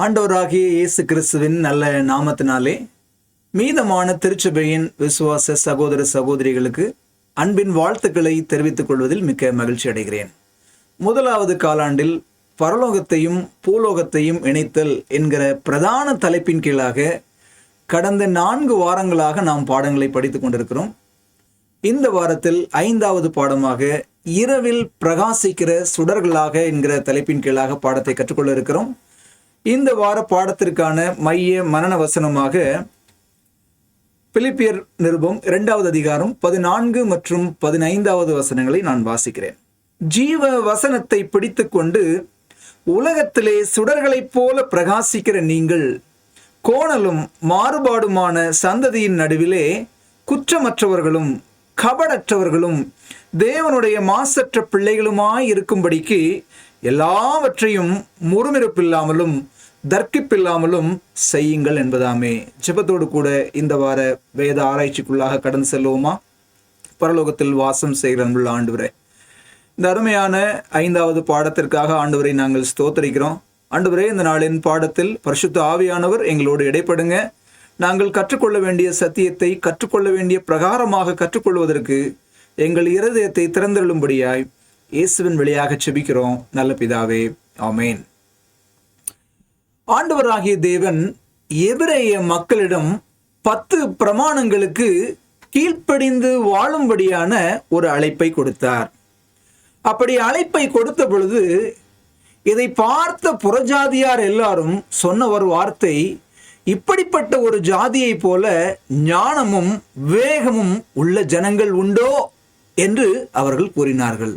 ஆண்டவராகிய இயேசு கிறிஸ்துவின் நல்ல நாமத்தினாலே மீதமான திருச்சபையின் விசுவாச சகோதர சகோதரிகளுக்கு அன்பின் வாழ்த்துக்களை தெரிவித்துக் கொள்வதில் மிக்க மகிழ்ச்சி அடைகிறேன். முதலாவது காலாண்டில் பரலோகத்தையும் பூலோகத்தையும் இணைத்தல் என்கிற பிரதான தலைப்பின் கீழாக கடந்த 4 வாரங்களாக நாம் பாடங்களை படித்துக் கொண்டிருக்கிறோம். இந்த வாரத்தில் 5வது பாடமாக இரவில் பிரகாசிக்கிற சுடர்களாக என்கிற தலைப்பின் கீழாக பாடத்தை கற்றுக்கொள்ள இருக்கிறோம். இந்த வார பாடத்திற்கான மைய மனன வசனமாக பிலிப்பியர் நிருபம் 2வது அதிகாரம் 14 மற்றும் 15வது வசனங்களை நான் வாசிக்கிறேன். ஜீவ வசனத்தை பிடித்துக்கொண்டு உலகத்திலே சுடர்களைப் போல பிரகாசிக்கிற நீங்கள் கோணலும் மாறுபாடுமான சந்ததியின் நடுவிலே குற்றமற்றவர்களும் கபடற்றவர்களும் தேவனுடைய மாசற்ற பிள்ளைகளுமாய் இருக்கும்படிக்கு எல்லாவற்றையும் முறுமுறுப்பில்லாமலும் தர்க்கிப்பில்லாமலும் செய்யுங்கள் என்பதாமே. ஜெபத்தோடு கூட இந்த வார வேத ஆராய்ச்சிக்குள்ளாக கடந்து செல்வோமா? பரலோகத்தில் வாசம் செய்கிற அன்புள்ள ஆண்டவரே, இந்த அருமையான 5வது பாடத்திற்காக ஆண்டவரை நாங்கள் ஸ்தோத்தரிக்கிறோம். ஆண்டவரே, இந்த நாளின் பாடத்தில் பரிசுத்த ஆவியானவர் எங்களோடு இடைப்படுங்க. நாங்கள் கற்றுக்கொள்ள வேண்டிய சத்தியத்தை கற்றுக்கொள்ள வேண்டிய பிரகாரமாக கற்றுக்கொள்வதற்கு எங்கள் இருதயத்தை திறந்தருளும்படியாய் இயேசுவின் வழியாக செபிக்கிறோம் நல்ல பிதாவே, ஆமேன். ஆண்டவராகிய தேவன் எபிரேய மக்களிடம் 10 பிரமாணங்களுக்கு கீழ்ப்படிந்து வாழும்படியான ஒரு அழைப்பை கொடுத்தார். அப்படி அழைப்பை கொடுத்த பொழுது இதை பார்த்த புறஜாதியார் எல்லாரும் சொன்ன ஒரு வார்த்தை, இப்படிப்பட்ட ஒரு ஜாதியை போல ஞானமும் வேகமும் உள்ள ஜனங்கள் உண்டோ என்று அவர்கள் கூறினார்கள்.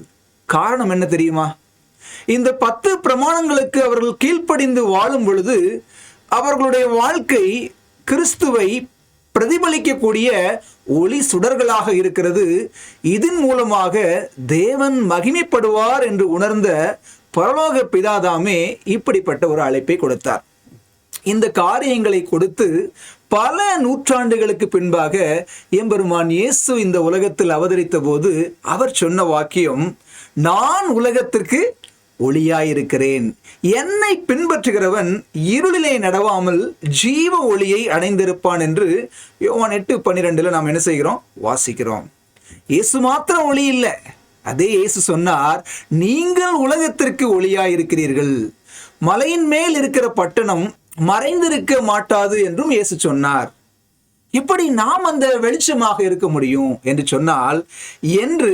காரணம் என்ன தெரியுமா? இந்த 10 பிரமாணங்களுக்கு அவர்கள் கீழ்ப்படிந்து வாழும் பொழுது அவர்களுடைய வாழ்க்கை கிறிஸ்துவை பிரதிபலிக்கக்கூடிய ஒளி சுடர்களாக இருக்கிறது. இதன் மூலமாக தேவன் மகிமைப்படுவார் என்று உணர்ந்த பரலோக பிதாதாமே இப்படிப்பட்ட ஒரு அழைப்பை கொடுத்தார். இந்த காரியங்களை கொடுத்து பல நூற்றாண்டுகளுக்கு பின்பாக எம்பெருமான் இயேசு இந்த உலகத்தில் அவதரித்த போது அவர் சொன்ன வாக்கியம், நான் உலகத்திற்கு ஒளியாயிருக்கிறேன், என்னை பின்பற்றுகிறவன் இருளிலே நடவாமல் ஜீவ ஒளியை அடைந்திருப்பான் என்று யோவான் 8:12 நாம் என்ன செய்கிறோம்? வாசிக்கிறோம். இயேசு மாத்திரம் ஒளி இல்லை, அதே இயேசு சொன்னார், நீங்கள் உலகத்திற்கு ஒளியாயிருக்கிறீர்கள், மலையின் மேல் இருக்கிற பட்டணம் மறைந்திருக்க மாட்டாது என்றும் இயேசு சொன்னார். இப்படி நாம் அந்த வெளிச்சமாக இருக்க முடியும் என்று சொன்னால், என்று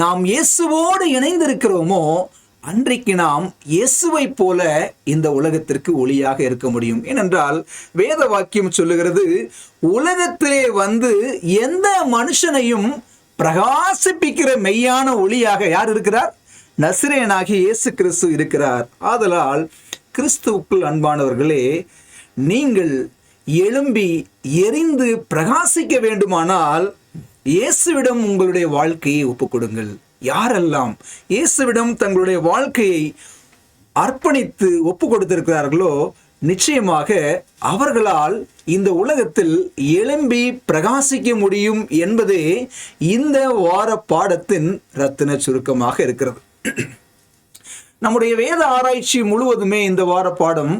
நாம் இயேசுவோடு இணைந்திருக்கிறோமோ அன்றைக்கு நாம் இயேசுவை போல இந்த உலகத்திற்கு ஒளியாக இருக்க முடியும். ஏனென்றால் வேத வாக்கியம் சொல்லுகிறது, உலகத்திலே வந்து எந்த மனுஷனையும் பிரகாசிப்பிக்கிற மெய்யான ஒளியாக யார் இருக்கிறார்? நசரேயனாகிய இயேசு கிறிஸ்து இருக்கிறார். ஆதலால் கிறிஸ்துவுக்குள் அன்பானவர்களே, நீங்கள் எழும்பி எரிந்து பிரகாசிக்க வேண்டுமானால் இயேசுவிடம் உங்களுடைய வாழ்க்கையை ஒப்புக்கொடுங்கள். யாரெல்லாம் இயேசுவிடம் தங்களுடைய வாழ்க்கையை அர்ப்பணித்து ஒப்பு கொடுத்திருக்கிறார்களோ நிச்சயமாக அவர்களால் இந்த உலகத்தில் எழும்பி பிரகாசிக்க முடியும் என்பதே இந்த வார பாடத்தின் ரத்தின சுருக்கமாக இருக்கிறது. நம்முடைய வேத ஆராய்ச்சி முழுவதுமே இந்த வார பாடம்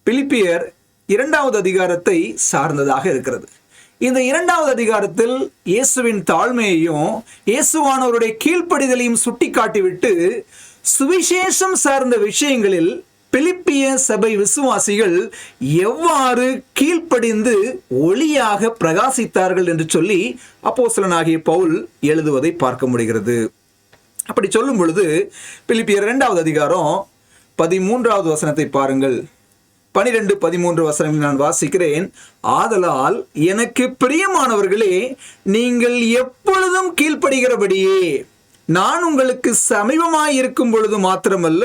பிலிப்பியர் 2வது அதிகாரத்தை சார்ந்ததாக இருக்கிறது. இந்த 2வது அதிகாரத்தில் இயேசுவின் தாழ்மையையும் இயேசுவானவருடைய கீழ்ப்படிதலையும் சுட்டி காட்டிவிட்டு சுவிசேஷம் சார்ந்த விஷயங்களில் பிலிப்பிய சபை விசுவாசிகள் எவ்வாறு கீழ்ப்படிந்து ஒளியாக பிரகாசித்தார்கள் என்று சொல்லி அப்போஸ்தலனாகிய பவுல் எழுதுவதை பார்க்க முடிகிறது. அப்படி சொல்லும் பொழுது பிலிப்பியர் 2வது அதிகாரம் 13வது வசனத்தை பாருங்கள். 12-13 வசனம் நான் வாசிக்கிறேன். ஆதலால் எனக்கு பிரியமானவர்களே, நீங்கள் எப்பொழுதும் கீழ்ப்படுகிறபடியே நான் உங்களுக்கு சமீபமாய் இருக்கும் பொழுது மாத்திரமல்ல,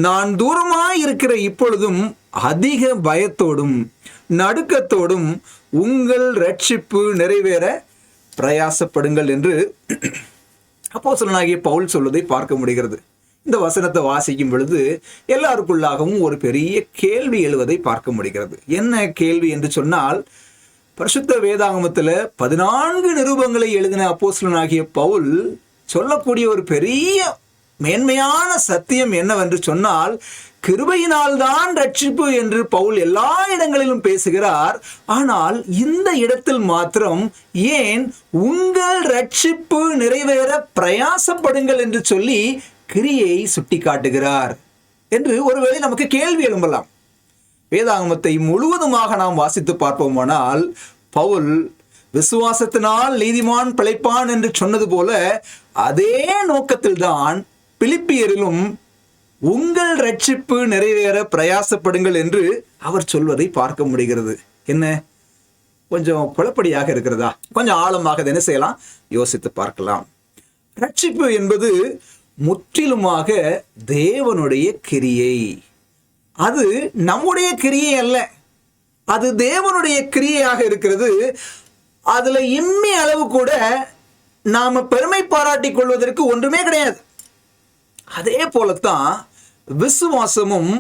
நான் தூரமாய் இருக்கிற இப்பொழுதும் அதிக பயத்தோடும் நடுக்கத்தோடும் உங்கள் ரட்சிப்பு நிறைவேற பிரயாசப்படுங்கள் என்று அப்போஸ்தலனாகிய பவுல் சொல்வதை பார்க்க முடிகிறது. இந்த வசனத்தை வாசிக்கும் பொழுது எல்லாருக்குள்ளாகவும் ஒரு பெரிய கேள்வி எழுவதை பார்க்க முடிகிறது. என்ன கேள்வி என்று சொன்னால், பரிசுத்த வேதாகமத்தில் 14 நிருபங்களை எழுதின அப்போஸ்தலனாகிய பவுல் சொல்லக்கூடிய ஒரு பெரிய மேன்மையான சத்தியம் என்னவென்று சொன்னால், கிருபையினால் தான் ரட்சிப்பு என்று பவுல் எல்லா இடங்களிலும் பேசுகிறார். ஆனால் இந்த இடத்தில் மாத்திரம் ஏன் உங்கள் ரட்சிப்பு நிறைவேற பிரயாசப்படுங்கள் என்று சொல்லி கிரியை சுட்டி காட்டுகிறார் என்று ஒருவேளை நமக்கு கேள்வி எழும்பலாம். வேதாகமத்தை முழுவதுமாக நாம் வாசித்து பார்ப்போமானால், பவுல் விசுவாசத்தினால் நீதிமான் பிழைப்பான் என்று சொன்னது போல அதே நோக்கத்தில்தான் பிலிப்பியரிலும் உங்கள் ரட்சிப்பு நிறைவேற பிரயாசப்படுங்கள் என்று அவர் சொல்வதை பார்க்க முடிகிறது. என்ன, கொஞ்சம் குழப்படியாக இருக்கிறதா? கொஞ்சம் ஆழமாக என்ன செய்யலாம், யோசித்து பார்க்கலாம். ரட்சிப்பு என்பது முற்றிலுமாக தேவனுடைய கிரியை. அது நம்முடைய கிரியை அல்ல, அது தேவனுடைய கிரியையாக இருக்கிறது. அதுல இம்மி அளவு கூட நாம பெருமை பாராட்டிக் கொள்வதற்கு ஒன்றுமே கிடையாது. அதே போலத்தான் விசுவாசமும்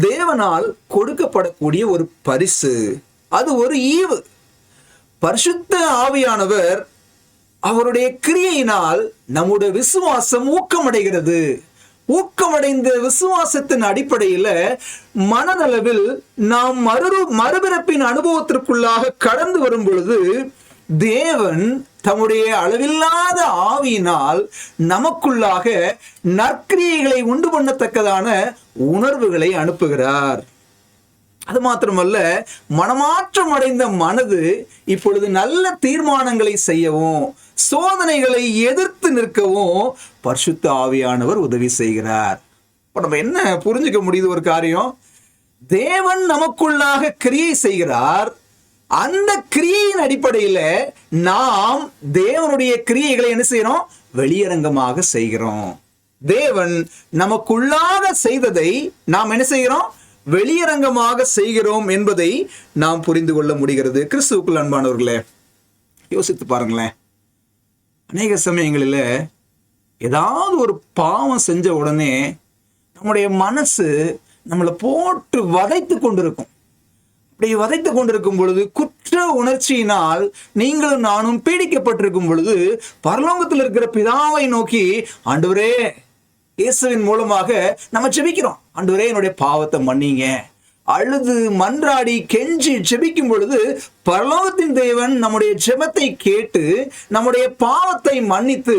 தேவனால் கொடுக்கப்படக்கூடிய ஒரு பரிசு, அது ஒரு ஈவு. பரிசுத்த ஆவியானவர் அவருடைய கிரியையினால் நம்முடைய விசுவாசம் ஊக்கமடைகிறது. ஊக்கமடைந்த விசுவாசத்தின் அடிப்படையில் மனதளவில் நாம் மறுபிறப்பின் அனுபவத்திற்குள்ளாக கடந்து வரும் பொழுது தேவன் தம்முடைய அளவில்லாத ஆவியினால் நமக்குள்ளாக நற்கிரியைகளை உண்டு பண்ணத்தக்கதான உணர்வுகளை அனுப்புகிறார். அது மாத்திரமல்ல, மனமாற்றம் அடைந்த மனது இப்பொழுது நல்ல தீர்மானங்களை செய்யவும் சோதனைகளை எதிர்த்து நிற்கவும் பரிசுத்த ஆவியானவர் உதவி செய்கிறார். இப்போ நம்ம என்ன புரிஞ்சுக்க முடியுது? ஒரு காரியம், தேவன் நமக்குள்ளாக கிரியை செய்கிறார். அந்த கிரியையின் அடிப்படையில் நாம் தேவனுடைய கிரியைகளை என்ன செய்யறோம்? வெளியரங்கமாக செய்கிறோம். தேவன் நமக்குள்ளாக செய்ததை நாம் என்ன செய்கிறோம்? வெளியரங்கமாக செய்கிறோம் என்பதை நாம் புரிந்து கொள்ள முடிகிறது. கிறிஸ்துவுக்குள் அன்பானவர்களே, யோசித்து பாருங்களேன். அநேக சமயங்களில் ஏதாவது ஒரு பாவம் செஞ்ச உடனே நம்முடைய மனசு நம்மளை போட்டு வதைத்து கொண்டிருக்கும். அப்படி வதைத்து கொண்டிருக்கும் பொழுது, குற்ற உணர்ச்சியினால் நீங்களும் நானும் பீடிக்கப்பட்டிருக்கும் பொழுது, பரலோகத்தில் இருக்கிற பிதாவை நோக்கி, ஆண்டவரே, இயேசுவின் மூலமாக நம்ம ஜெபிக்கிறோம், ஆண்டவரே என்னுடைய பாவத்தை மன்னிங்க, அழுது மன்றாடி கெஞ்சி ஜெபிக்கும் பொழுது பரலோகத்தின் தேவன் நம்முடைய ஜெபத்தை கேட்டு நம்முடைய பாவத்தை மன்னித்து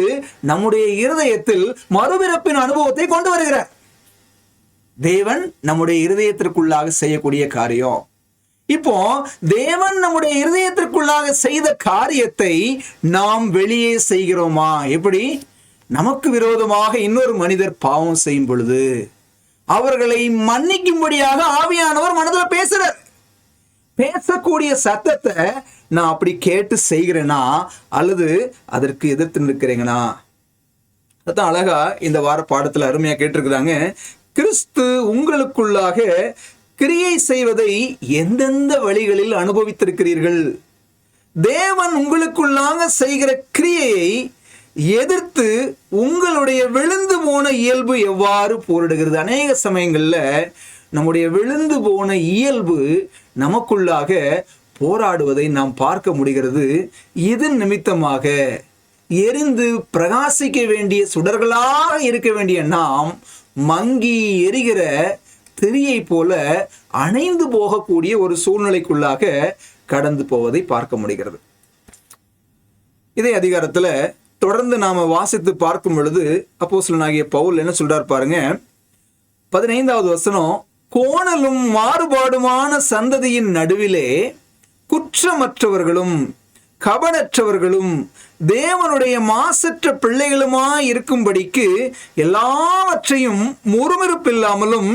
நம்முடைய இருதயத்தில் மறுபிறப்பின் அனுபவத்தை கொண்டு வருகிறார். தேவன் நம்முடைய இருதயத்திற்குள்ளாக செய்யக்கூடிய காரியம். இப்போ தேவன் நம்முடைய இருதயத்திற்குள்ளாக செய்த காரியத்தை நாம் வெளியே செய்கிறோமா? எப்படி? நமக்கு விரோதமாக இன்னொரு மனிதர் பாவம் செய்யும் பொழுது அவர்களை மன்னிக்கும்படியாக ஆவியானவர் மனதில் பேசுறார். பேசக்கூடிய சத்தத்தை நான் அப்படி கேட்டு செய்கிறேனா அல்லது அதற்கு எதிர்த்து நிற்கிறேங்கன்னா? அதான் அழகா இந்த வார பாடத்துல அருமையா கேட்டிருக்கிறாங்க. கிறிஸ்து உங்களுக்குள்ளாக கிரியை செய்வதை எந்தெந்த வழிகளில் அனுபவித்திருக்கிறீர்கள்? தேவன் உங்களுக்குள்ளாக செய்கிற கிரியையை எதிர்த்து உங்களுடைய விழுந்து போன இயல்பு எவ்வாறு போரிடுகிறது? அநேக சமயங்கள்ல நம்முடைய விழுந்து போன இயல்பு நமக்குள்ளாக போராடுவதை நாம் பார்க்க முடிகிறது. இது நிமித்தமாக எரிந்து பிரகாசிக்க வேண்டிய சுடர்களாக இருக்க வேண்டிய நாம் மங்கி எரிகிற திரியை போல அணைந்து போகக்கூடிய ஒரு சூழ்நிலைக்குள்ளாக கடந்து போவதை பார்க்க முடிகிறது. இதே அதிகாரத்துல தொடர்ந்து நாம வாசித்து பார்க்கும் பொழுது அப்போஸ்தலனாகிய பவுல் என்ன சொல்றார் பாருங்க. 15வது வசனம், கோணலும் மாறுபாடுமான சந்ததியின் நடுவிலே குற்றமற்றவர்களும் கபடற்றவர்களும் தேவனுடைய மாசற்ற பிள்ளைகளுமாய் இருக்கும்படிக்கு எல்லாவற்றையும் முறுமுறுப்பில்லாமலும்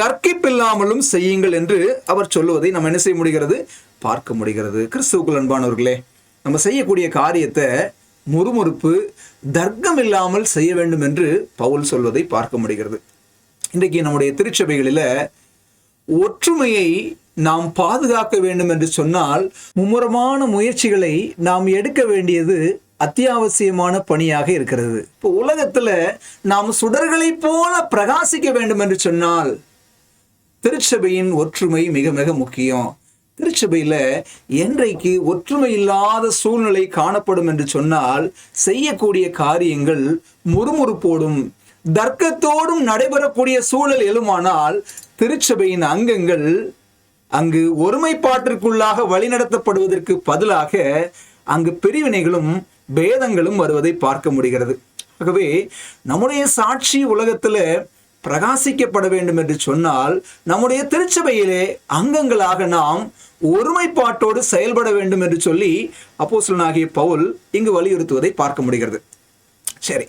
தர்க்கிப்பில்லாமலும் செய்யுங்கள் என்று அவர் சொல்லுவதை நம்ம என்ன செய்ய முடிகிறது? பார்க்க முடிகிறது. கிறிஸ்துவுக்குள் அன்பானவர்களே, நம்ம செய்யக்கூடிய காரியத்தை முறுமுறுப்பு தர்க்கம் இல்லாமல் செய்ய வேண்டும் என்று பவுல் சொல்வதை பார்க்க முடிகிறது. இன்றைக்கு நம்முடைய திருச்சபைகளில் ஒற்றுமையை நாம் பாதுகாக்க வேண்டும் என்று சொன்னால் மும்முரமான முயற்சிகளை நாம் எடுக்க வேண்டியது அத்தியாவசியமான பணியாக இருக்கிறது. இப்போ உலகத்துல நாம் சுடர்களை போல பிரகாசிக்க வேண்டும் என்று சொன்னால் திருச்சபையின் ஒற்றுமை மிக மிக முக்கியம். திருச்சபையில என்றைக்கு ஒற்றுமை இல்லாத சூழ்நிலை காணப்படும் என்று சொன்னால் செய்யக்கூடிய காரியங்கள் முறுமுறுப்போடும் தர்க்கத்தோடும் நடைபெறக்கூடிய சூழல் எழுமானால் திருச்சபையின் அங்கங்கள் அங்கு ஒருமைப்பாட்டிற்குள்ளாக வழிநடத்தப்படுவதற்கு பதிலாக அங்கு பிரிவினைகளும் பேதங்களும் வருவதை பார்க்க முடிகிறது. ஆகவே நம்முடைய சாட்சி உலகத்துல பிரகாசிக்கப்பட வேண்டும் என்று சொன்னால் நம்முடைய திருச்சபையிலே அங்கங்களாக நாம் ஒருமைப்பாட்டோடு செயல்பட வேண்டும் என்று சொல்லி அப்போஸ்தலனாகிய பவுல் இங்கு வலியுறுத்துவதை பார்க்க முடிகிறது. சரி,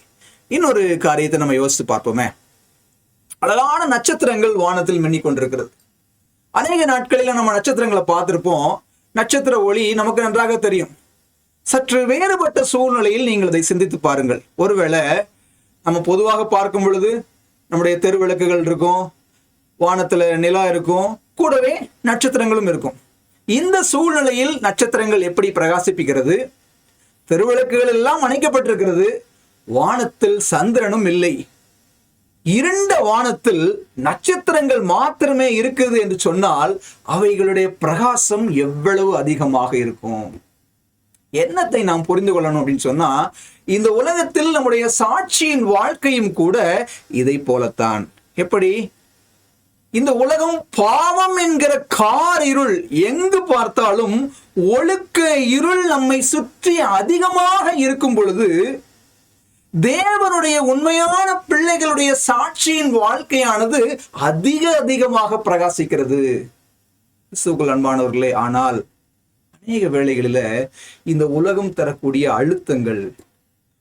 இன்னொரு காரியத்தை நம்ம யோசித்து பார்ப்போமே. அழகான நட்சத்திரங்கள் வானத்தில் மின்னிக் கொண்டிருக்கிறது. அநேக நாட்களில் நம்ம நட்சத்திரங்களை பார்த்திருப்போம். நட்சத்திர ஒளி நமக்கு நன்றாக தெரியும். சற்று வேறுபட்ட சூழ்நிலையில் நீங்கள் இதை சிந்தித்து பாருங்கள். ஒருவேளை நம்ம பொதுவாக பார்க்கும் பொழுது நம்முடைய தெருவிளக்குகள் இருக்கும், வானத்துல நிலா இருக்கும், கூடவே நட்சத்திரங்களும் இருக்கும். இந்த சூழ்நிலையில் நட்சத்திரங்கள் எப்படி பிரகாசிப்பிக்கிறது? தெருவிளக்குகள் எல்லாம் அணைக்கப்பட்டிருக்கிறது, வானத்தில் சந்திரனும் இல்லை. இருண்ட வானத்தில் நட்சத்திரங்கள் மாத்திரமே இருக்குது என்று சொன்னால் அவைகளுடைய பிரகாசம் எவ்வளவு அதிகமாக இருக்கும்? என்னத்தை நாம் புரிந்து கொள்ளணும் அப்படின்னு சொன்னா, இந்த உலகத்தில் நம்முடைய சாட்சியின் வாழ்க்கையும் கூட இதை போலத்தான். எப்படி? இந்த உலகம் பாவம் என்கிற கார் இருள், எங்கு பார்த்தாலும் ஒழுக்க இருள் நம்மை சுற்றி அதிகமாக இருக்கும் பொழுது தேவனுடைய உண்மையான பிள்ளைகளுடைய சாட்சியின் வாழ்க்கையானது அதிகமாக பிரகாசிக்கிறது. கிறிஸ்துவுக்குள் அன்பானவர்களே, ஆனால் அநேக வேளைகளில இந்த உலகம் தரக்கூடிய அழுத்தங்கள்,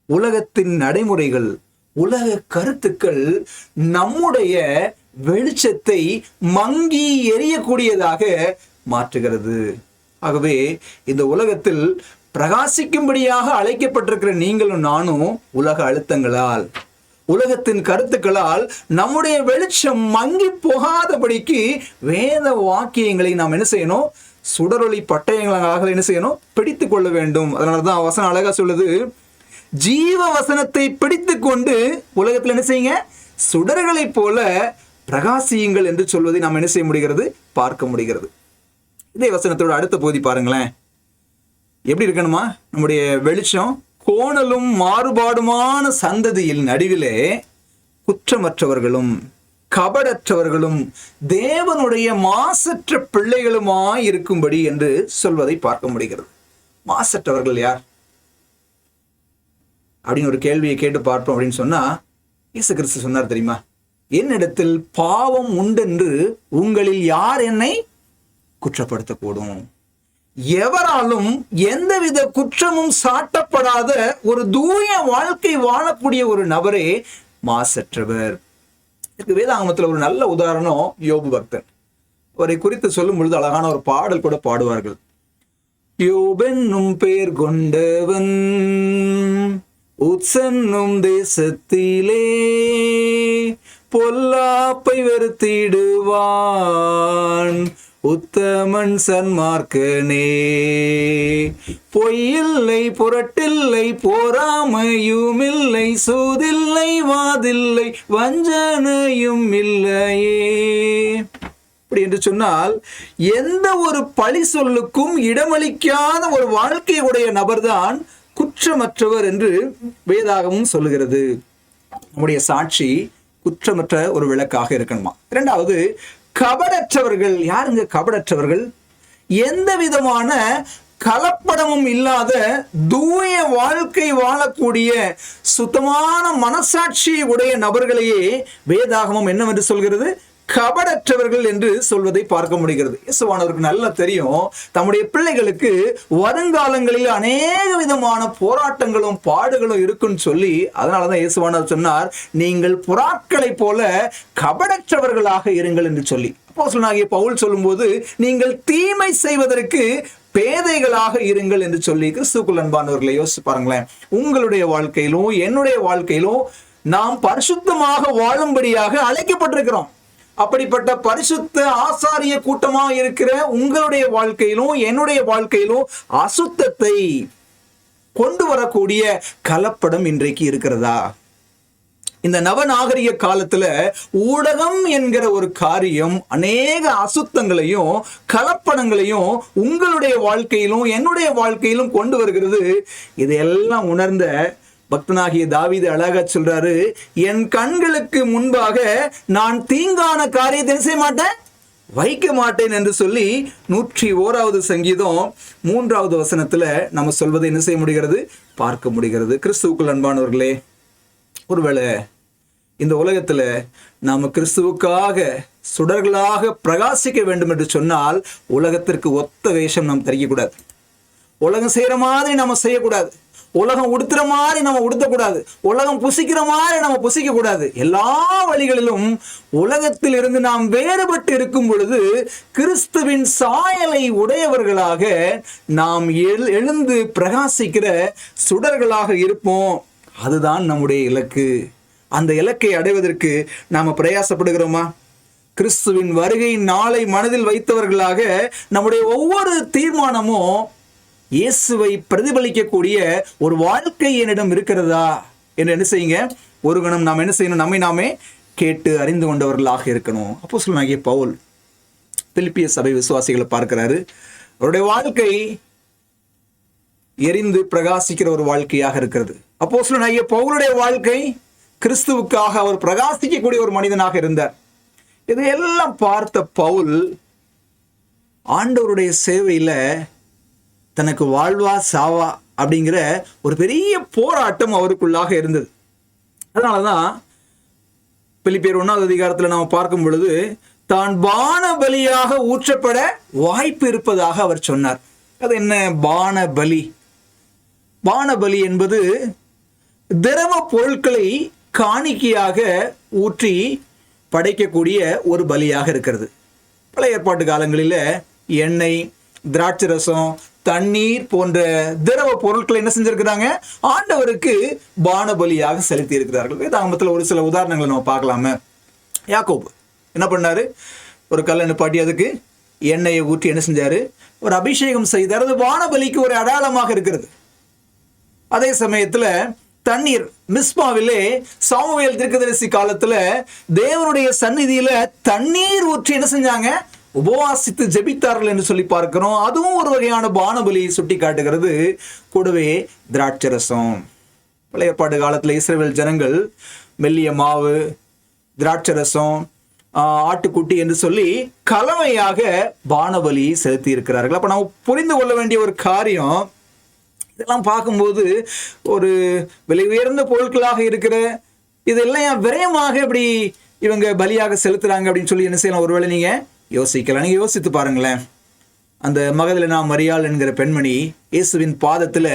உலகத்தின் நடைமுறைகள், உலக கருத்துக்கள் நம்முடைய வெளிச்சத்தை மங்கி எரியக்கூடியதாக மாற்றுகிறது. ஆகவே இந்த உலகத்தில் பிரகாசிக்கும்படியாக அழைக்கப்பட்டிருக்கிற நீங்களும் நானும் உலக அழுத்தங்களால், உலகத்தின் கருத்துக்களால் நம்முடைய வெளிச்சம் மங்கி போகாதபடிக்கு வேத வாக்கியங்களை நாம் என்ன செய்யணும்? சுடரொளி பட்டயங்களாக என்ன செய்யணும்? பிடித்து கொள்ள வேண்டும். அதனாலதான் வசனம் அழகா சொல்லுது, ஜீவ வசனத்தை பிடித்து கொண்டு உலகத்தில் என்ன செய்யுங்க? சுடர்களைப் போல பிரகாசியுங்கள் என்று சொல்வதை நாம் என்ன செய்ய முடிகிறது? பார்க்க முடிகிறது. இதே வசனத்தோட அடுத்த பகுதி பாருங்களேன். எப்படி இருக்கணுமா? நம்முடைய வெளிச்சம் கோணலும் மாறுபாடுமான சந்ததியில் நடுவிலே குற்றமற்றவர்களும் கபடற்றவர்களும் தேவனுடைய மாசற்ற பிள்ளைகளுமாய் இருக்கும்படி என்று சொல்வதை பார்க்க முடிகிறது. மாசற்றவர்கள் யார் அப்படின்னு ஒரு கேள்வியை கேட்டு பார்ப்போம். அப்படின்னு சொன்னா இயேசு கிறிஸ்து சொன்னார் தெரியுமா? என்னிடத்தில் பாவம் உண்டென்று உங்களில் யார் என்னை குற்றப்படுத்தக்கூடும்? எவராலும் எந்தவித குற்றமும் சாட்டப்படாத ஒரு தூய வாழ்க்கை வாழக்கூடிய ஒரு நபரே மாசற்றவர். இதுக்கு வேதாகமத்தில் ஒரு நல்ல உதாரணம் யோபு பக்தன். அவரை குறித்து சொல்லும் பொழுது அழகான ஒரு பாடல் கூட பாடுவார்கள். யோபென்னும் பெயர் கொண்டவன் உத்சென்னும் தேசத்திலே பொல்லாப்பை வெறுத்திடுவான் உத்தமன் சன்மார்க்கனே. பொய்யில்லை புரட்டில்லை போராமையுமில்லை சூதில்லை வாதில்லை வஞ்சனையும் இல்லையே. இப்படி என்று சொன்னால் எந்த ஒரு பழி சொல்லுக்கும் இடமளிக்காத ஒரு வாழ்க்கையுடைய நபர்தான் குற்றமற்றவர் என்று வேதாகமும் சொல்லுகிறது. நம்முடைய சாட்சி குற்றமற்ற ஒரு விளக்காக இருக்கணுமா? இரண்டாவது, கபடற்றவர்கள். யாருங்க கபடற்றவர்கள்? எந்த விதமான கலப்படமும் இல்லாத தூய வாழ்க்கை வாழக்கூடிய சுத்தமான மனசாட்சி உடைய நபர்களையே வேதாகமம் என்னவென்று சொல்கிறது? கபடற்றவர்கள் என்று சொல்வதை பார்க்க முடிகிறது. இயேசுவானவருக்கு நல்லா தெரியும், தம்முடைய பிள்ளைகளுக்கு வருங்காலங்களில் அநேக விதமான போராட்டங்களும் பாடுகளும் இருக்குன்னு சொல்லி, அதனாலதான் இயேசுவானவர் சொன்னார், நீங்கள் புறாக்களை போல கபடற்றவர்களாக இருங்கள் என்று சொல்லி. அப்போஸ்தலனாகிய பவுல் சொல்லும்போது, நீங்கள் தீமை செய்வதற்கு பேதைகளாக இருங்கள் என்று சொல்லி. கிறிஸ்துவுக்குள் அன்பானவர்களை யோசிச்சு பாருங்களேன். உங்களுடைய வாழ்க்கையிலும் என்னுடைய வாழ்க்கையிலும் நாம் பரிசுத்தமாக வாழும்படியாக அழைக்கப்பட்டிருக்கிறோம். அப்படிப்பட்ட பரிசுத்த ஆசாரிய கூட்டமாக இருக்கிற உங்களுடைய வாழ்க்கையிலும் என்னுடைய வாழ்க்கையிலும் அசுத்தத்தை கொண்டு வரக்கூடிய கலப்படம் இன்றைக்கு இருக்கிறதா? இந்த நவநாகரிக காலத்துல ஊடகம் என்கிற ஒரு காரியம் அநேக அசுத்தங்களையும் கலப்படங்களையும் உங்களுடைய வாழ்க்கையிலும் என்னுடைய வாழ்க்கையிலும் கொண்டு வருகிறது. இதையெல்லாம் உணர்ந்த பக்தனாகிய தாவீது அழகா சொல்றாரு, என் கண்களுக்கு முன்பாக நான் தீங்கான காரியத்தை என்ன செய்ய மாட்டேன், வைக்க மாட்டேன் என்று சொல்லி 101வது சங்கீதம் 3வது வசனத்துல நம்ம சொல்வதை என்ன செய்ய முடிகிறது, பார்க்க முடிகிறது. கிறிஸ்துவுக்குள் அன்பானவர்களே, ஒருவேளை இந்த உலகத்துல நாம கிறிஸ்துவுக்காக சுடர்களாக பிரகாசிக்க வேண்டும் என்று சொன்னால் உலகத்திற்கு ஒத்த வேஷம் நாம் தரிக்கக்கூடாது. உலகம் செய்யற மாதிரி நம்ம செய்யக்கூடாது. உலகம் உடுத்துற மாதிரி நம்ம உடுத்தக்கூடாது. உலகம் புசிக்கிற மாதிரி நம்ம புசிக்க கூடாது. எல்லா வழிகளிலும் உலகத்தில் இருந்து நாம் வேறுபட்டு இருக்கும் பொழுது கிறிஸ்துவின் சாயலை உடையவர்களாக நாம் எழுந்து பிரகாசிக்கிற சுடர்களாக இருப்போம். அதுதான் நம்முடைய இலக்கு. அந்த இலக்கை அடைவதற்கு நாம பிரயாசப்படுகிறோமா? கிறிஸ்துவின் வருகை நாளை மனதில் வைத்தவர்களாக நம்முடைய ஒவ்வொரு தீர்மானமும் இயேசுவை பிரதிபலிக்கக்கூடிய ஒரு வாழ்க்கை என்னிடம் இருக்கிறதா என்று என்ன செய்யுங்க, ஒரு கணம் நாம் என்ன செய்யணும், நம்மை நாமே கேட்டு அறிந்து கொண்டவர்களாக இருக்கணும். அப்போஸ்தலனாகிய பவுல் பிலிப்பிய சபை விசுவாசிகளை பார்க்கிறாரு. அவருடைய வாழ்க்கை எரிந்து பிரகாசிக்கிற ஒரு வாழ்க்கையாக இருக்கிறது. அப்போஸ்தலனாகிய பவுலுடைய வாழ்க்கை கிறிஸ்துவுக்காக அவர் பிரகாசிக்கக்கூடிய ஒரு மனிதனாக இருந்தார். இதையெல்லாம் பார்த்த பவுல் ஆண்டவருடைய சேவையில தனக்கு வாழ்வா சாவா அப்படிங்கிற ஒரு பெரிய போராட்டம் அவருக்குள்ளாக இருந்தது. அதனாலதான் பிலிப்பியர் 1வது அதிகாரத்துல நாம் பார்க்கும் பொழுது தான் பான பலியாக ஊற்றப்பட வாய்ப்பு இருப்பதாக அவர் சொன்னார். அது என்ன பான பலி? பான பலி என்பது திரவ பொருட்களை காணிக்கையாக ஊற்றி படைக்கக்கூடிய ஒரு பலியாக இருக்கிறது. பழைய ஏற்பாட்டு காலங்களில் எண்ணெய், திராட்சை ரசம், தண்ணீர் போன்ற திரவ பொருட்களை என்ன செஞ்சிருக்கிறாங்க, ஆண்டவருக்கு பான பலியாக செலுத்தி இருக்கிறார்கள். வேதாகமத்தில் ஒரு சில உதாரணங்களை நம்ம பார்க்கலாமே. யாக்கோபு என்ன பண்ணாரு, ஒரு கல்லை நிப்பாட்டி அதுக்கு எண்ணெயை ஊற்றி என்ன செஞ்சாரு, ஒரு அபிஷேகம் செய்தார். அது பான பலிக்கு ஒரு அடையாளமாக இருக்கிறது. அதே சமயத்துல தண்ணீர், மிஸ்பாவிலே சாமுவேல் தீர்க்கதரிசி காலத்துல தேவனுடைய சந்நிதியில தண்ணீர் ஊற்றி என்ன செஞ்சாங்க, உபவாசித்து ஜெபித்தார்கள் என்று சொல்லி பார்க்கிறோம். அதுவும் ஒரு வகையான பானபலியை சுட்டி காட்டுகிறது. கூடவே திராட்சரசம், பழைய ஏற்பாடு காலத்துல இஸ்ரவேல் ஜனங்கள் மெல்லிய மாவு, திராட்சரசம், ஆட்டுக்குட்டி என்று சொல்லி கலவையாக பானபலி செலுத்தி இருக்கிறார்கள். அப்ப நம்ம புரிந்து கொள்ள வேண்டிய ஒரு காரியம், இதெல்லாம் பார்க்கும்போது ஒரு விலை உயர்ந்த பொருட்களாக இருக்கிற இதெல்லாம் விரயமாக இப்படி இவங்க பலியாக செலுத்துறாங்க அப்படின்னு சொல்லி என்ன செய்யலாம், ஒருவேளை நீங்க யோசிக்கலாம். நீங்க யோசித்து பாருங்களேன். அந்த மகதலேனா மரியாள் என்கிற பெண்மணி இயேசுவின் பாதத்துல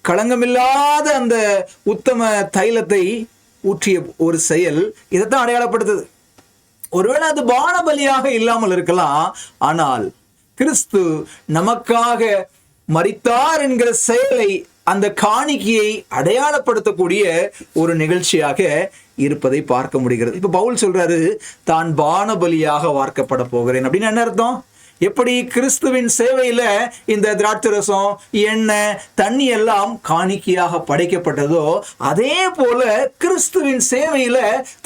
களங்கமில்லாத அந்த உத்தம தைலத்தை ஊற்றிய ஒரு செயல் இதைத்தான் அடையாளப்படுத்துது. ஒருவேளை அது பான பலியாக இல்லாமல் இருக்கலாம், ஆனால் கிறிஸ்து நமக்காக மரித்தார் என்கிற செயலை, அந்த காணிக்கையை அடையாளப்படுத்தக்கூடிய ஒரு நிகழ்ச்சியாக இருப்பதை பார்க்க முடிகிறது. இப்ப பவுல் சொல்றாரு, தான் பான பலியாக வார்க்கப்பட போகிறேன் அப்படின்னு என்ன அர்த்தம்? எப்படி கிறிஸ்துவின் சேவையில இந்த திராட்சரசம், எண்ணெய், தண்ணி எல்லாம் காணிக்கையாக படைக்கப்பட்டதோ, அதே போல கிறிஸ்துவின் சேவையில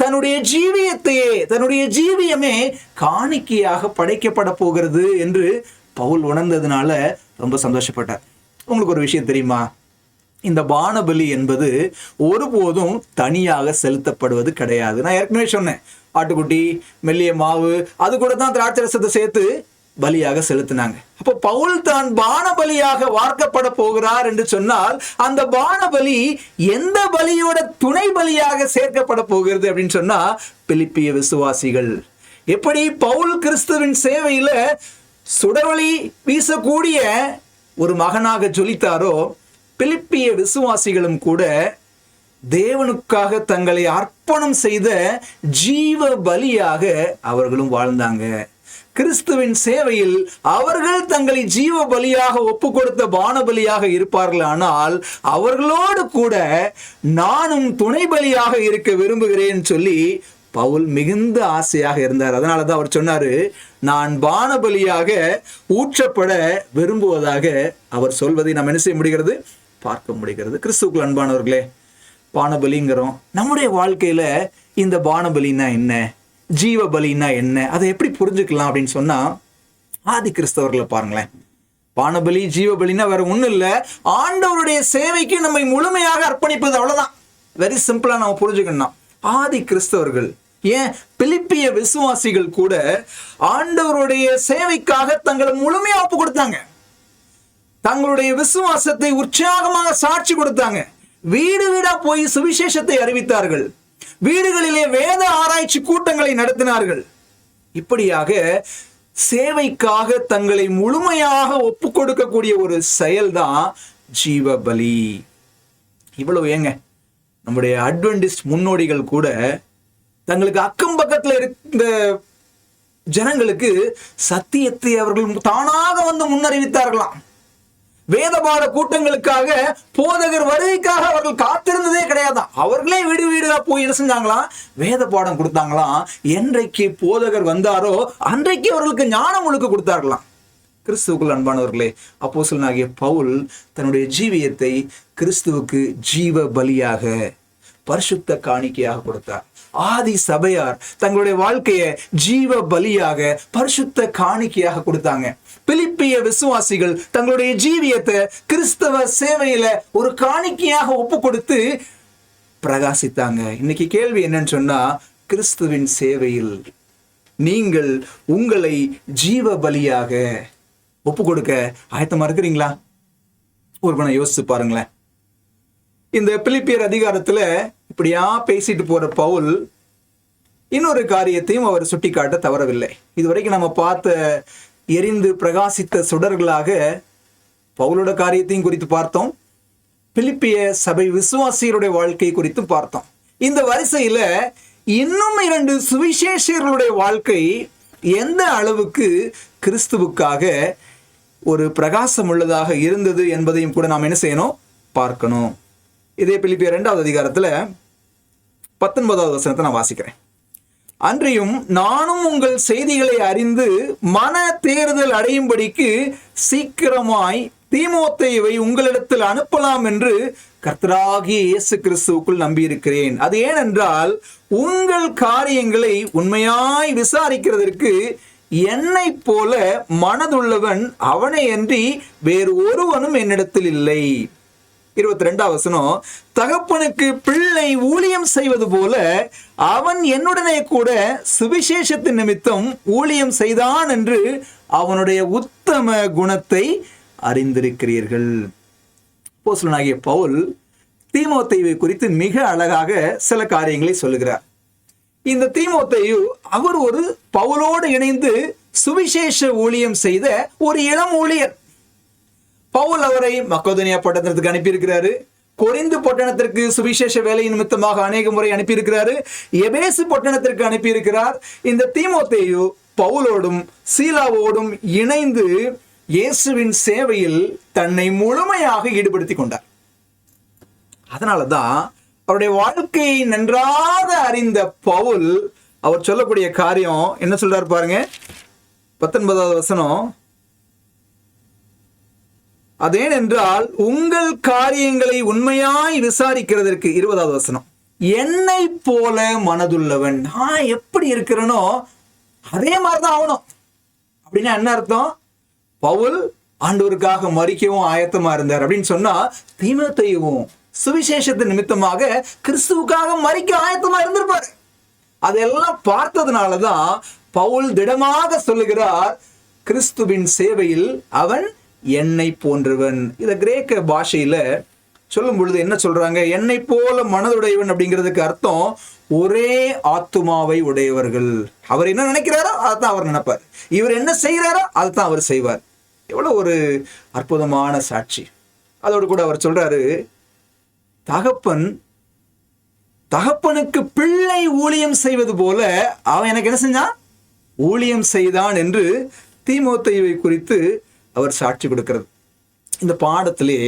தன்னுடைய ஜீவியத்தையே, தன்னுடைய ஜீவியமே காணிக்கையாக படைக்கப்பட போகிறது என்று பவுல் உணர்ந்ததுனால ரொம்ப சந்தோஷப்பட்டார். உங்களுக்கு ஒரு விஷயம் தெரியுமா, இந்த பானபலி என்பது ஒருபோதும் தனியாக செலுத்தப்படுவது கிடையாது. நான் ஏற்கனவே சொன்னேன், ஆட்டுக்குட்டி, மெல்லிய மாவு, அது கூட தான் திராட்சரசத்தை சேர்த்து பலியாக செலுத்தினாங்க. அப்போ பவுல் தான் பானபலியாக வார்க்கப்பட போகிறார் என்று சொன்னால் அந்த பானபலி எந்த பலியோட துணை பலியாக சேர்க்கப்பட போகிறது அப்படின்னு சொன்னா பிலிப்பிய விசுவாசிகள். எப்படி பவுல் கிறிஸ்துவின் சேவையில சுடரொளி வீசக்கூடிய ஒரு மகனாக ஜொலித்தாரோ, பிலிப்பிய விசுவாசிகளும் கூட தேவனுக்காக தங்களை அர்ப்பணம் செய்த ஜீவ பலியாக அவர்களும் வாழ்ந்தாங்க. கிறிஸ்துவின் சேவையில் அவர்கள் தங்களை ஜீவ பலியாக ஒப்பு கொடுத்த பானபலியாக இருப்பார்கள். ஆனால் அவர்களோடு கூட நானும் துணை பலியாக இருக்க விரும்புகிறேன் சொல்லி பவுல் மிகுந்த ஆசையாக இருந்தார். அதனாலதான் அவர் சொன்னாரு, நான் பானபலியாக ஊற்றப்பட விரும்புவதாக அவர் சொல்வதை நாம் என்ன செய்ய முடிகிறது, பார்க்க முடிகிறது. கிறிஸ்துவுக்குள் அன்பானவர்களே, பானபலிங்கிறோம். நம்முடைய வாழ்க்கையில இந்த பானபலின்னா என்ன, ஜீவ பலின்னா என்ன, அதை எப்படி புரிஞ்சுக்கலாம் அப்படின்னு சொன்னா, ஆதி கிறிஸ்தவர்களை பாருங்களேன். பானபலி ஜீவபலின்னா வேற ஒண்ணும் இல்ல, ஆண்டவருடைய சேவைக்கு நம்மை முழுமையாக அர்ப்பணிப்பது, அவ்வளவுதான். வெரி சிம்பிளா நம்ம புரிஞ்சுக்கணும். ஆதி கிறிஸ்தவர்கள், ஏன் பிலிப்பிய விசுவாசிகள் கூட ஆண்டவருடைய சேவைக்காக தங்களை முழுமையா ஒப்பு கொடுத்தாங்க. தங்களுடைய விசுவாசத்தை உற்சாகமாக சாட்சி கொடுத்தாங்க. வீடு வீடா போய் சுவிசேஷத்தை அறிவித்தார்கள். வீடுகளிலே வேத ஆராய்ச்சி கூட்டங்களை நடத்தினார்கள். இப்படியாக சேவைக்காக தங்களை முழுமையாக ஒப்பு கொடுக்கக்கூடிய ஒரு செயல்தான் ஜீவபலி. இவ்வளவு ஏங்க, நம்முடைய அட்வென்டிஸ்ட் முன்னோடிகள் கூட தங்களுக்கு அக்கம் பக்கத்துல இருந்த ஜனங்களுக்கு சத்தியத்தை அவர்கள் தானாக வந்து முன்னறிவித்தார்களாம். வேதபாட கூட்டங்களுக்காக போதகர் வருகைக்காக அவர்கள் காத்திருந்ததே கிடையாதான். அவர்களே வீடு வீடுகளா போய் என்ன செஞ்சாங்களாம், வேத பாடம் கொடுத்தாங்களாம். என்றைக்கு போதகர் வந்தாரோ அன்றைக்கு அவர்களுக்கு ஞானம் முழுக்க கொடுத்தார்களாம். கிறிஸ்துவுக்குள் அன்பானவர்களே, அப்போஸ்தலனாகிய பவுல் தன்னுடைய ஜீவியத்தை கிறிஸ்துவுக்கு ஜீவ பலியாக, பரிசுத்த காணிக்கையாக கொடுத்தார். ஆதி சபையார் தங்களுடைய வாழ்க்கையை ஜீவ பலியாக, பரிசுத்த காணிக்கையாக கொடுத்தாங்க. பிலிப்பிய விசுவாசிகள் தங்களுடைய ஜீவியத்தை கிறிஸ்தவ சேவையில ஒரு காணிக்கையாக ஒப்பு கொடுத்து பிரகாசித்தாங்க. இன்னைக்கு கேள்வி என்னன்னு சொன்னா, கிறிஸ்துவின் சேவையில் நீங்கள் உங்களை ஜீவ பலியாக ஒப்பு கொடுக்க ஆயத்தமா இருக்கிறீங்களா? ஒரு மணி யோசிச்சு பாருங்களேன். இந்த பிலிப்பியர் அதிகாரத்துல இப்படியா பேசிட்டு போற பவுல் இன்னொரு காரியத்தையும் அவர் சுட்டிக்காட்ட தவறவில்லை. இதுவரைக்கும் நம்ம பார்த்த எரிந்து பிரகாசித்த சுடர்களாக பவுலோட காரியத்தையும் குறித்து பார்த்தோம். பிலிப்பிய சபை விசுவாசியருடைய வாழ்க்கை குறித்து பார்த்தோம். இந்த வரிசையில இன்னும் 2 சுவிசேஷர்களுடைய வாழ்க்கை எந்த அளவுக்கு கிறிஸ்துவுக்காக ஒரு பிரகாசம் உள்ளதாக இருந்தது என்பதையும் கூட நாம் என்ன செய்யணும், பார்க்கணும். இதே பிலிப்பியர் 2வது அதிகாரத்துல 19வது வசனத்தை நான் வாசிக்கிறேன். அன்றியும் நானும் உங்கள் செய்திகளை அறிந்து மன தேறுதல் அடையும்படிக்கு சீக்கிரமாய் தீமோத்தேயுவை உங்களிடத்தில் அனுப்பலாம் என்று கர்த்தராகிய இயேசு கிறிஸ்துவுக்குள் நம்பியிருக்கிறேன். அது ஏனென்றால் உங்கள் காரியங்களை உண்மையாய் விசாரிக்கிறதற்கு என்னை போல மனதுள்ளவன் அவனை அன்றி வேறு ஒருவனும் என்னிடத்தில் இல்லை. 22வது வசனம், தகப்பனுக்கு பிள்ளை ஊழியம் செய்வது போல அவன் என்னுடனே கூட சுவிசேஷத்தின் நிமித்தம் ஊழியம் செய்தான் என்று அவனுடைய உத்தம குணத்தை அறிந்திருக்கிறீர்கள். அப்போஸ்தலனாகிய பவுல் தீமோத்தேயுவை குறித்து மிக அழகாக சில காரியங்களை சொல்லுகிறார். இந்த தீமோத்தேயு அவர் ஒரு பவுலோடு இணைந்து சுவிசேஷ ஊழியம் செய்த ஒரு இளம் ஊழியர். பவுல் அவரை மக்கோதனியா பட்டணத்திற்கு அனுப்பியிருக்கிறாரு. கொரிந்து பட்டணத்திற்கு சுவிசேஷ வேலை நிமித்தமாக அநேக முறை அனுப்பியிருக்கிறாரு. எபேசு பட்டணத்திற்கு அனுப்பியிருக்கிறார். இந்த தீமோத்தேயு பவுலோடும் சீலாவோடும் இணைந்து இயேசுவின் சேவையில் தன்னை முழுமையாக ஈடுபடுத்திக் கொண்டார். அதனாலதான் அவருடைய வாழ்க்கையை நன்றாக அறிந்த பவுல் அவர் சொல்லக்கூடிய காரியம் என்ன சொல்றாரு பாருங்க. 19வது வசனம், அதேனென்றால் உங்கள் காரியங்களை உண்மையாய் விசாரிக்கிறதற்கு 20வது வசனம், என்னை போல மனதுள்ளவன். நான் எப்படி இருக்கிறனோ அதே மாதிரிதான் ஆகணும். அப்படின்னா என்ன அர்த்தம்? பவுல் ஆண்டவருக்காக மரிக்கவும் ஆயத்தமா இருந்தார் அப்படின்னு சொன்னா, தீமோத்தேயுவும் சுவிசேஷத்தின் நிமித்தமாக கிறிஸ்துவுக்காக மரிக்க ஆயத்தமா இருந்திருப்பாரு. அதெல்லாம் பார்த்ததுனாலதான் பவுல் திடமாக சொல்லுகிறார், கிறிஸ்துவின் சேவையில் அவன் என்னை போன்றவன். இத கிரேக்க பாஷையில சொல்லும் பொழுது என்ன சொல்றாங்க, என்னை போல மனதுடையவன் அப்படிங்கிறதுக்கு அர்த்தம் ஒரே ஆத்துமாவை உடையவர்கள். அவர் என்ன நினைக்கிறாரோ அதைத்தான் அவர் நினைப்பார். இவர் என்ன செய்கிறாரோ அதைத்தான் அவர் செய்வார். எவ்வளவு ஒரு அற்புதமான சாட்சி. அதோடு கூட அவர் சொல்றாரு, தகப்பனுக்கு பிள்ளை ஊழியம் செய்வது போல அவன் எனக்கு என்ன செஞ்சான், ஊழியம் செய்தான் என்று தீமோத்தேயுவை குறித்து அவர் சாட்சி கொடுக்கிறது. இந்த பாடத்திலே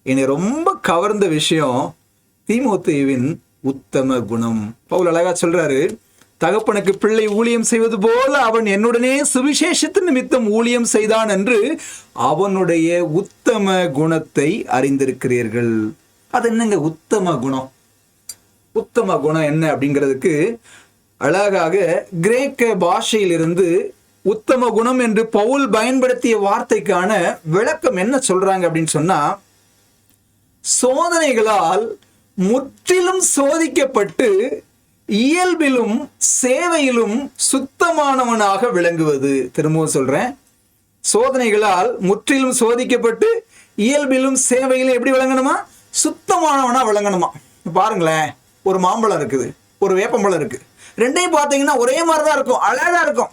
என்னை ரொம்ப கவர்ந்த விஷயம் தீமோத்தேயுவின் உத்தம குணம். பவுல் அழகா சொல்றாரு, தகப்பனுக்கு பிள்ளை ஊழியம் செய்வது போல அவன் என்னுடனே சுவிசேஷத்தின் நிமித்தம் ஊழியம் செய்தான் என்று அவனுடைய உத்தம குணத்தை அறிந்திருக்கிறீர்கள். அது என்னங்க உத்தம குணம்? உத்தம குணம் என்ன அப்படிங்கிறதுக்கு அழகாக கிரேக்க பாஷையிலிருந்து உத்தம குணம் என்று பவுல் பயன்படுத்திய வார்த்தைக்கான விளக்கம் என்ன சொல்றாங்க அப்படின்னு சொன்னா, சோதனைகளால் முற்றிலும் சோதிக்கப்பட்டு இயல்பிலும் சேவையிலும் சுத்தமானவனாக விளங்குவது. திரும்பவும் சொல்றேன், சோதனைகளால் முற்றிலும் சோதிக்கப்பட்டு இயல்பிலும் சேவையிலும் எப்படி விளங்கணுமா? சுத்தமானவனா விளங்கணுமா. பாருங்களேன், ஒரு மாம்பழம் இருக்குது, ஒரு வேப்பம்பழம் இருக்கு. ரெண்டையும் பார்த்தீங்கன்னா ஒரே மாதிரிதான் இருக்கும், அழகா இருக்கும்.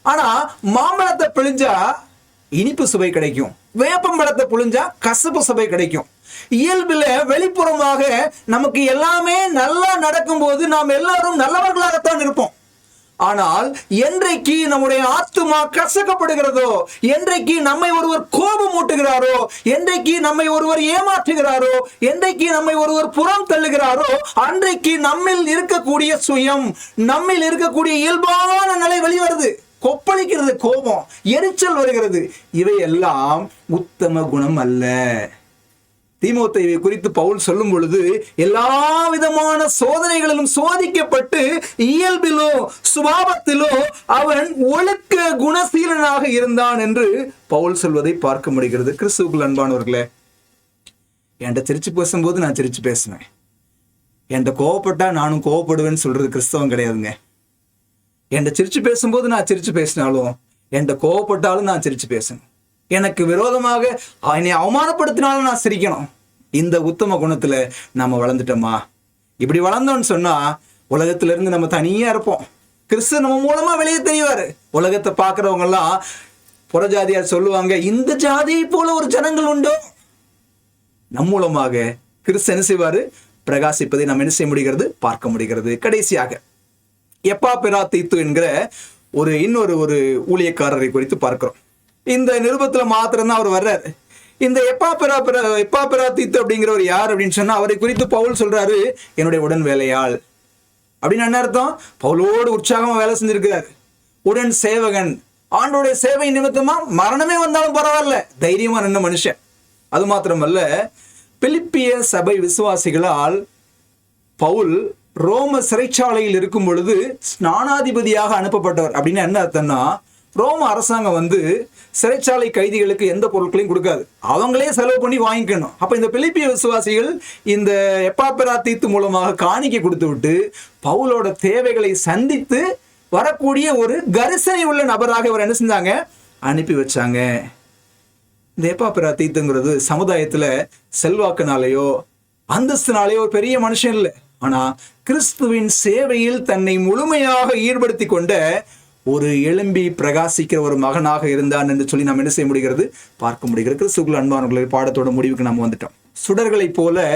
ஆனா மாம்பழத்தை பிழிஞ்சா இனிப்பு சுவை கிடைக்கும், வேப்பம்பழத்தை பிழிஞ்சா கசப்பு சுவை கிடைக்கும். இயல்பில வெளிப்புறமாக நமக்கு எல்லாமே நல்லா நடக்கும் போது நாம் எல்லாரும் நல்லவர்களாகத்தான் இருப்போம். ஆனால் என்றைக்கு நம்முடைய ஆத்துமா கசக்கப்படுகிறதோ, என்றைக்கு நம்மை ஒருவர் கோபம் ஊட்டுகிறாரோ, என்றைக்கு நம்மை ஒருவர் ஏமாற்றுகிறாரோ, என்றைக்கு நம்மை ஒருவர் புறம் தள்ளுகிறாரோ, அன்றைக்கு நம்மில் இருக்கக்கூடிய சுயம், நம்மில் இருக்கக்கூடிய இயல்பான நிலை வெளிவருது. கொப்பளிக்கிறது, கோபம், எரிச்சல் வருகிறது. இவையெல்லாம் உத்தம குணம் அல்ல. தீமோத்தேயுவை குறித்து பவுல் சொல்லும் பொழுது, எல்லா விதமான சோதனைகளிலும் சோதிக்கப்பட்டு இயல்பிலோ சுபாவத்திலோ அவன் ஒழுக்க குணசீலனாக இருந்தான் என்று பவுல் சொல்வதை பார்க்க முடிகிறது. கிறிஸ்துவுக்குள் அன்பானவர்களே, என்கிட்ட சிரிச்சு பேசும்போது நான் சிரிச்சு பேசுவேன், என்கிட்ட கோவப்பட்டா நானும் கோவப்படுவேன்னு சொல்றது கிறிஸ்தவம் கிடையாதுங்க. என்கிட்ட சிரிச்சு பேசும்போது நான் சிரிச்சு பேசினாலும், என்கிட்ட கோவப்பட்டாலும் நான் சிரிச்சு பேசணும். எனக்கு விரோதமாக என்னை அவமானப்படுத்தினாலும் நான் சிரிக்கணும். இந்த உத்தம குணத்துல நாம வளர்ந்துட்டோமா? இப்படி வளர்ந்தோம்னு சொன்னா உலகத்துல இருந்து நம்ம தனியா இருப்போம். கிறிஸ்து நம்ம மூலமா வெளியே தெரிவாரு. உலகத்தை பாக்குறவங்க எல்லாம் புறஜாதியார் சொல்லுவாங்க, இந்த ஜாதியை போல ஒரு ஜனங்கள் உண்டோ? நம் மூலமாக கிறிஸ்து என்ன செய்வாரு? பிரகாசிப்பதை நாம் என்ன செய்ய முடிகிறது? பார்க்க முடிகிறது. கடைசியாக எப்பாப்பிராதீத்து என்கிற இன்னொரு ஊழியக்காரரை குறித்து பார்க்கிறோம். இந்த நிருபத்துல மாத்திரம்தான் அவர் வர்றாரு. இந்த எப்பாப்பிராதீத்து அப்படிங்கிறவர் யார் அப்படின்னு சொன்னா, அவரை குறித்து பவுல் சொல்றாரு, என்னுடைய உடன் வேலையாள். அப்படின்னு என்ன அர்த்தம்? பவுலோடு உற்சாகமா வேலை செஞ்சிருக்கிறார், உடன் சேவகன். ஆண்டோடைய சேவை நிமித்தமா மரணமே வந்தாலும் பரவாயில்ல, தைரியமா நின்ன மனுஷன். அது மாத்திரமல்ல, பிலிப்பிய சபை விசுவாசிகளால் பவுல் ரோம சிறைச்சாலையில் இருக்கும் பொழுது ஸ்நானாதிபதியாக அனுப்பப்பட்டவர். அப்படின்னு என்ன அர்த்தம்னா, ரோம அரசாங்கம் சிறைச்சாலை கைதிகளுக்கு எந்த பொருட்களையும் கொடுக்காது, அவங்களே செலவு பண்ணி வாங்கிக்கணும். அப்ப இந்த பிலிப்பிய விசுவாசிகள் இந்த எப்பாப்பிராதீத்து மூலமாக காணிக்கை கொடுத்து விட்டு பவுலோட தேவைகளை சந்தித்து வரக்கூடிய ஒரு கரிசனை உள்ள நபராக இவர் என்ன செஞ்சாங்க? அனுப்பி வச்சாங்க. இந்த எப்பாப்பிராதீத்துங்கிறது சமுதாயத்துல செல்வாக்குனாலேயோ அந்தஸ்துனாலேயோ ஒரு பெரிய மனுஷன் இல்லை. ஆனா கிறிஸ்துவின் சேவையில் தன்னை முழுமையாக ஈடுபடுத்தி கொண்ட ஒரு எழும்பி பிரகாசிக்கிற ஒரு மகனாக இருந்தான் என்று சொல்லி நாம் என்ன செய்ய முடிகிறது? பார்க்க முடிகிறது. கிறிஸ்துவுக்குள் அன்பானவர்களே, பாடத்தோட முடிவுக்கு நாம் வந்துட்டோம். சுடர்களைப் போல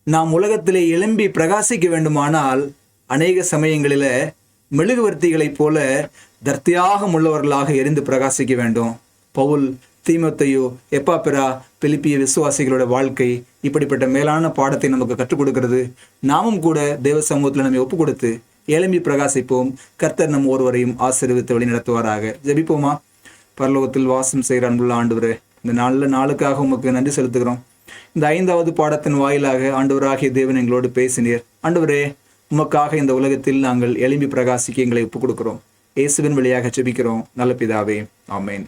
நாம் உலகத்திலே எழும்பி பிரகாசிக்க வேண்டுமானால் அநேக சமயங்களில மெழுகுவர்த்திகளைப் போல தர்த்தியாகம் உள்ளவர்களாக எரிந்து பிரகாசிக்க வேண்டும். பவுல், தீமோத்தேயு, எப்பாப்பிரா, பிலிப்பிய விசுவாசிகளோட வாழ்க்கை இப்படிப்பட்ட மேலான பாடத்தை நமக்கு கற்றுக் கொடுக்கிறது. நாமும் கூட தேவ சமூகத்தில் நம்மை ஒப்பு கொடுத்து எழும்பி பிரகாசிப்போம். கர்த்தர் நம் ஒருவரையும் ஆசீர்வதித்து வழி நடத்துவாராக. ஜெபிப்போமா? பரலோகத்தில் வாசம் செய்கிற அன்புள்ள ஆண்டவரே, இந்த நல்ல நாளுக்காக உமக்கு நன்றி செலுத்துகிறோம். இந்த 5வது பாடத்தின் வாயிலாக ஆண்டவராகிய தேவன் எங்களோடு பேசினீர். ஆண்டவரே, உமக்காக இந்த உலகத்தில் நாங்கள் எழும்பி பிரகாசிக்க எங்களை ஒப்புக் கொடுக்கிறோம். இயேசுவின் வழியாக ஜெபிக்கிறோம் நல்ல பிதாவே, ஆமென்.